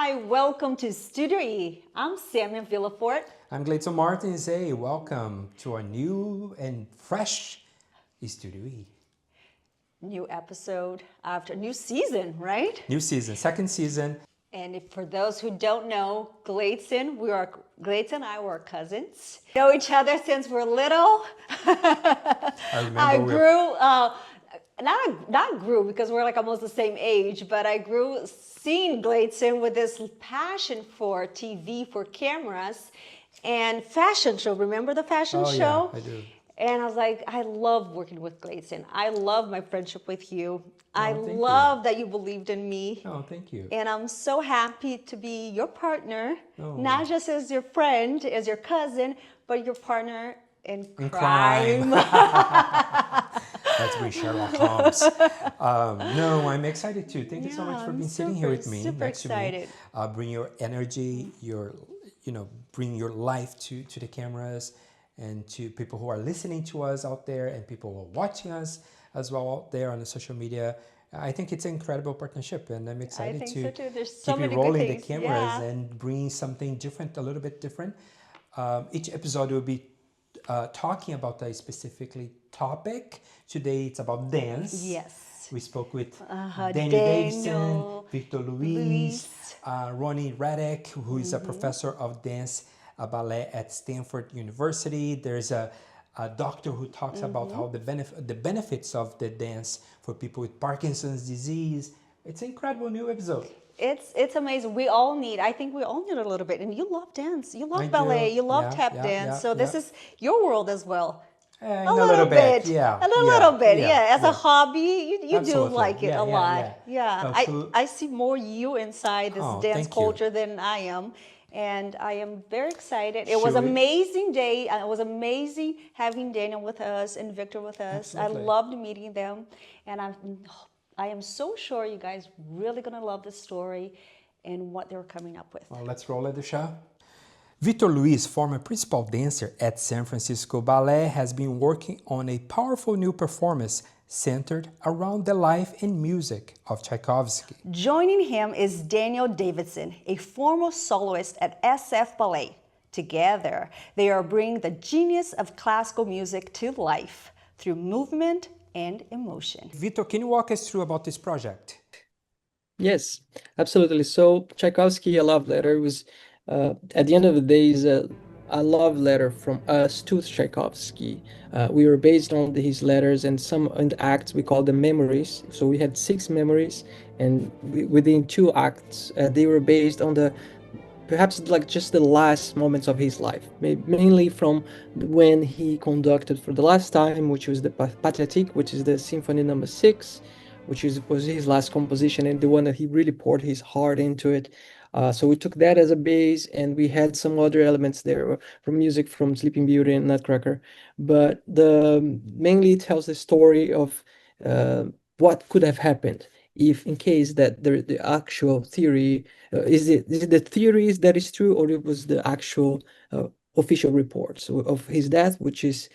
Hi, welcome to Studio E. I'm Samia Villafort. I'm Gleidson Martins. Hey, welcome to our new and fresh Studio E. New episode after new season, right? New season, second season. And for those who don't know, Gleidson and I were cousins. Know each other since we're little. I grew, not grew because we're like almost the same age, but I grew seeing Gleidson with this passion for TV, for cameras, and fashion show. Remember the fashion show? Yeah, I do. And I was like, I love working with Gleidson. I love my friendship with you. I thank love that you believed in me. Oh, thank you. And I'm so happy to be your partner, Oh. not just as your friend, as your cousin, but your partner in crime. That's me, Sherlock Holmes. No, I'm excited too. Thank you so much for being sitting here with me. Super excited. To me. Bring your energy, bring your life to the cameras and to people who are listening to us out there and people who are watching us as well out there on the social media. I think it's an incredible partnership, and I'm excited to keep rolling the cameras and bring something different, a little bit different. Each episode will be talking about a specifically topic. Today it's about dance. Yes. We spoke with Daniel Davidson, Victor Luis, Ronnie Radek, who is a professor of dance ballet at Stanford University. There's a doctor who talks about how the benefits of the dance for people with Parkinson's disease. It's an incredible new episode. It's amazing. I think we all need a little bit. And you love dance. You love ballet. You love tap dance. So this is your world as well. A little bit. Yeah. A little bit. As a hobby, you do Absolutely. like it a lot. I see more you inside this dance culture than I am. And I am very excited. It was an amazing day. It was amazing having Daniel with us and Victor with us. Absolutely. I loved meeting them. And I am so sure you guys really going to love the story and what they're coming up with. Well, let's roll at the show. Victor Luis, former principal dancer at San Francisco Ballet, has been working on a powerful new performance centered around the life and music of Tchaikovsky. Joining him is Daniel Davidson, a former soloist at SF Ballet. Together, they are bringing the genius of classical music to life through movement and emotion. Victor, can you walk us through about this project? Yes, absolutely. So Tchaikovsky, a love letter, was at the end of the day is a love letter from us to Tchaikovsky. We were based on his letters and some in the acts we call them memories. So we had 6 memories, and within 2 acts they were based on perhaps like just the last moments of his life, mainly from when he conducted for the last time, which was the Pathetique, which is the Symphony No. 6, which was his last composition and the one that he really poured his heart into it. So we took that as a base, and we had some other elements there from music from Sleeping Beauty and Nutcracker. But mainly it tells the story of what could have happened if, in case that the actual theory is it the theories that is true, or it was the actual official reports of his death, which is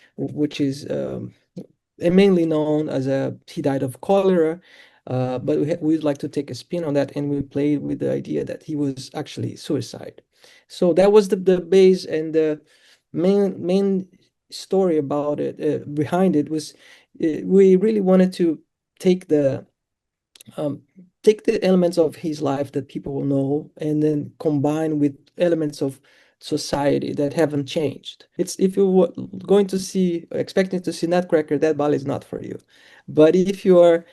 mainly known as he died of cholera. But we'd like to take a spin on that, and we played with the idea that he was actually suicide. So that was the base, and the main story about it, behind it, was we really wanted to take the elements of his life that people will know, and then combine with elements of society that haven't changed. If you were expecting to see Nutcracker, that ballet is not for you. But if you are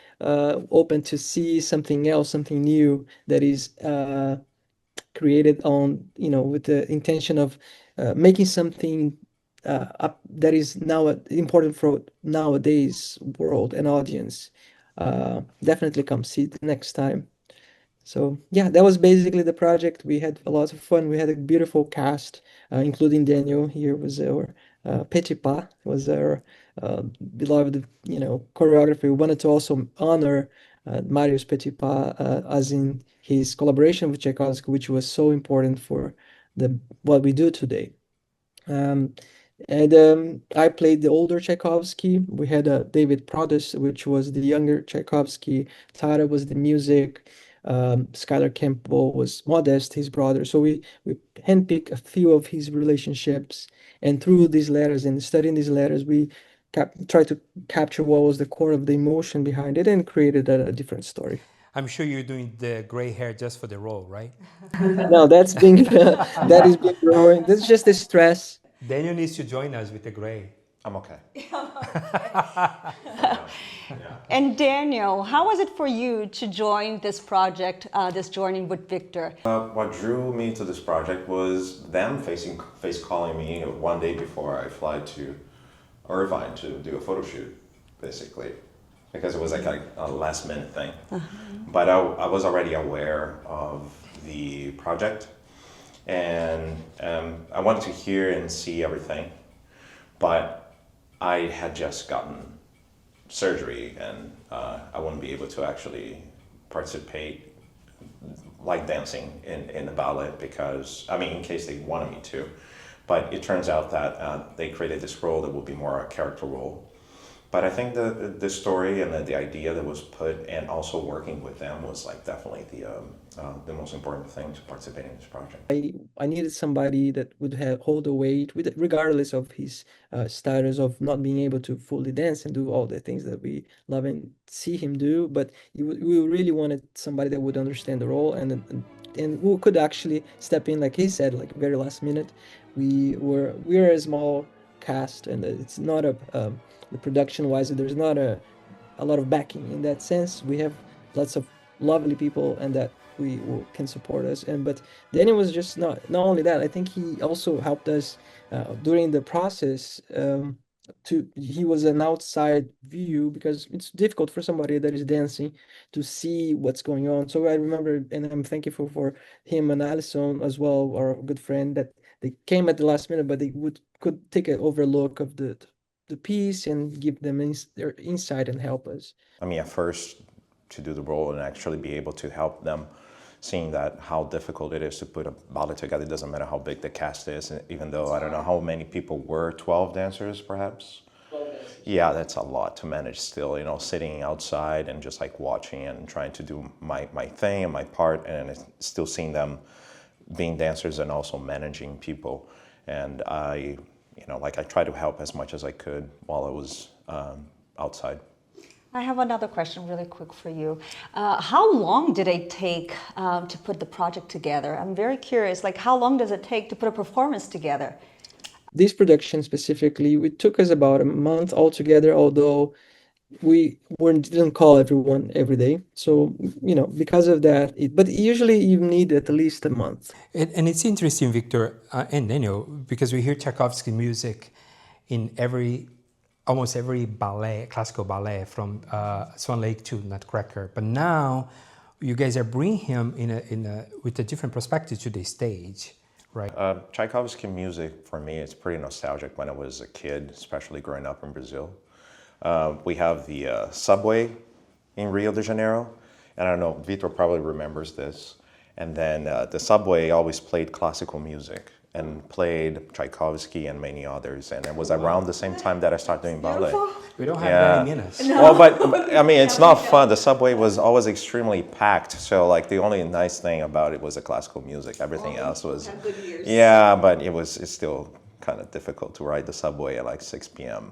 open to see something else, something new that is created with the intention of making something that is now important for nowadays world and audience, definitely come see it next time. So yeah, that was basically the project. We had a lot of fun. We had a beautiful cast, including Daniel. Here was our Petit Pas, was our beloved, choreographer. We wanted to also honor Marius Petit Pas, as in his collaboration with Tchaikovsky, which was so important for what we do today. I played the older Tchaikovsky. We had David Prodas, which was the younger Tchaikovsky. Tara was the music. Skylar Campbell was Modest, his brother. So we handpicked a few of his relationships, and through these letters and studying these letters, we tried to capture what was the core of the emotion behind it and created a different story. I'm sure you're doing the gray hair just for the role, right? No, that's being that is being growing. That's just the stress. Daniel needs to join us with the gray. I'm okay. And Daniel, how was it for you to join this project, this journey with Victor? What drew me to this project was them face calling me one day before I fly to Irvine to do a photo shoot, basically, because it was like a last minute thing. But I was already aware of the project, and I wanted to hear and see everything, but I had just gotten surgery, and I wouldn't be able to actually participate like dancing in the ballet because, I mean, in case they wanted me to. But it turns out that they created this role that would be more a character role. But I think the story and the idea that was put, and also working with them, was like definitely the most important thing to participate in this project. I needed somebody that would hold the weight, regardless of his status of not being able to fully dance and do all the things that we love and see him do. But we really wanted somebody that would understand the role and who could actually step in, like he said, like very last minute. We're a small cast, and it's not the production wise, there's not a lot of backing in that sense. We have lots of lovely people and that can support us. But Daniel was just not only that. I think he also helped us during the process. He was an outside view because it's difficult for somebody that is dancing to see what's going on. So I remember, and I'm thankful for him and Alison as well, our good friend, that they came at the last minute, but they could take an overlook of the piece and give them their insight and help us. I mean, at first, to do the role and actually be able to help them, seeing that how difficult it is to put a ballet together. It doesn't matter how big the cast is, even though I don't know how many people were, 12 dancers perhaps? 12 dancers. Yeah, that's a lot to manage still, you know, sitting outside and just like watching and trying to do my thing and my part, and still seeing them being dancers and also managing people. And I try to help as much as I could while I was outside. I have another question really quick for you. How long did it take to put the project together? I'm very curious, like how long does it take to put a performance together? This production specifically, it took us about a month altogether, although we didn't call everyone every day. So, you know, because of that, but usually you need at least a month. And it's interesting, Victor and Daniel, because we hear Tchaikovsky music in almost every ballet, classical ballet, from Swan Lake to Nutcracker. But now you guys are bringing him with a different perspective to the stage, right? Tchaikovsky music for me is pretty nostalgic when I was a kid, especially growing up in Brazil. We have the subway in Rio de Janeiro, and I don't know, Vitor probably remembers this. And then the subway always played classical music and played Tchaikovsky and many others. And it was around the same time that I started doing ballet. We don't have many minutes. No. Well, but I mean, it's not fun. The subway was always extremely packed. So like the only nice thing about it was the classical music. Everything else was, yeah, but it's still kind of difficult to ride the subway at like 6 p.m.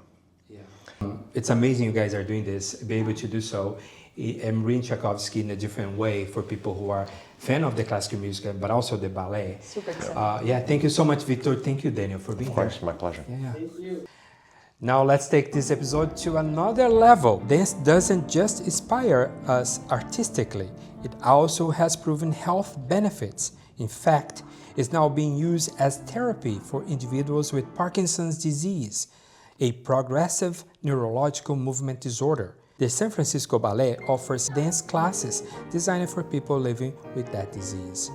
It's amazing you guys are doing this, be able to do so, and reading Tchaikovsky in a different way for people who are fan of the classical music, but also the ballet. Super exciting. Yeah, thank you so much, Victor. Thank you, Daniel, for being here. Of course, my pleasure. Yeah. Thank you. Now let's take this episode to another level. Dance doesn't just inspire us artistically, it also has proven health benefits. In fact, it's now being used as therapy for individuals with Parkinson's disease, a progressive neurological movement disorder. The San Francisco Ballet offers dance classes designed for people living with that disease.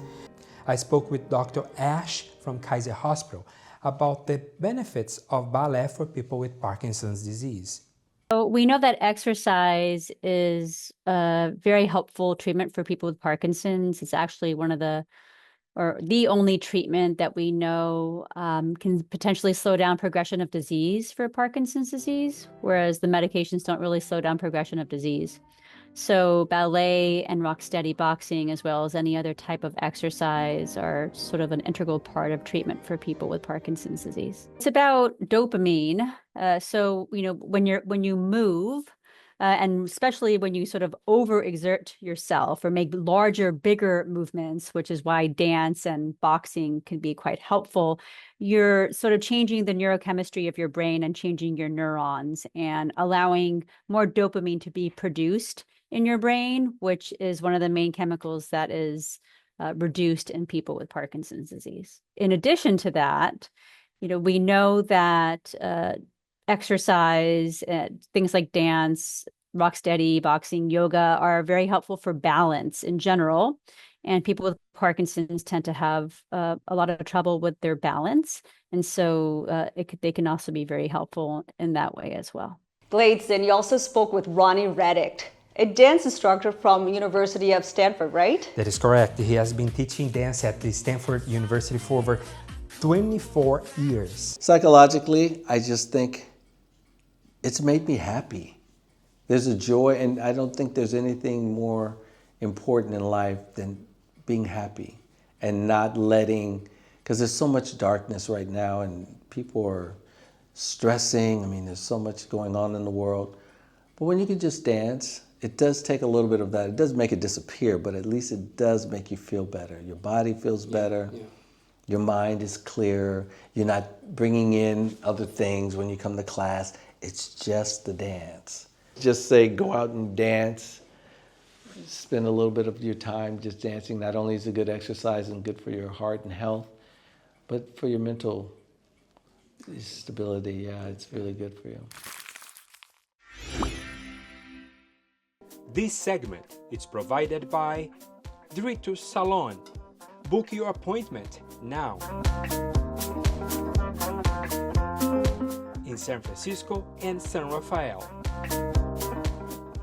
I spoke with Dr. Ash from Kaiser Hospital about the benefits of ballet for people with Parkinson's disease. So we know that exercise is a very helpful treatment for people with Parkinson's. It's actually one of the or the only treatment that we know can potentially slow down progression of disease for Parkinson's disease, whereas the medications don't really slow down progression of disease. So ballet and rock steady boxing, as well as any other type of exercise, are sort of an integral part of treatment for people with Parkinson's disease. It's about dopamine. So, when you move, and especially when you sort of overexert yourself or make larger, bigger movements, which is why dance and boxing can be quite helpful, you're sort of changing the neurochemistry of your brain and changing your neurons and allowing more dopamine to be produced in your brain, which is one of the main chemicals that is reduced in people with Parkinson's disease. In addition to that, we know that exercise, things like dance, rock steady, boxing, yoga are very helpful for balance in general. And people with Parkinson's tend to have a lot of trouble with their balance. And so they can also be very helpful in that way as well. Gleidson, you also spoke with Ronnie Reddick, a dance instructor from University of Stanford, right? That is correct. He has been teaching dance at the Stanford University for over 24 years. Psychologically, I just think it's made me happy. There's a joy, and I don't think there's anything more important in life than being happy and not letting, because there's so much darkness right now and people are stressing. I mean, there's so much going on in the world. But when you can just dance, it does take a little bit of that. It does make it disappear, but at least it does make you feel better. Your body feels better. Yeah. Your mind is clearer. You're not bringing in other things when you come to class. It's just the dance. Just say, go out and dance. Spend a little bit of your time just dancing. Not only is it good exercise and good for your heart and health, but for your mental stability. Yeah, it's really good for you. This segment is provided by Director's Salon. Book your appointment now. In San Francisco and San Rafael.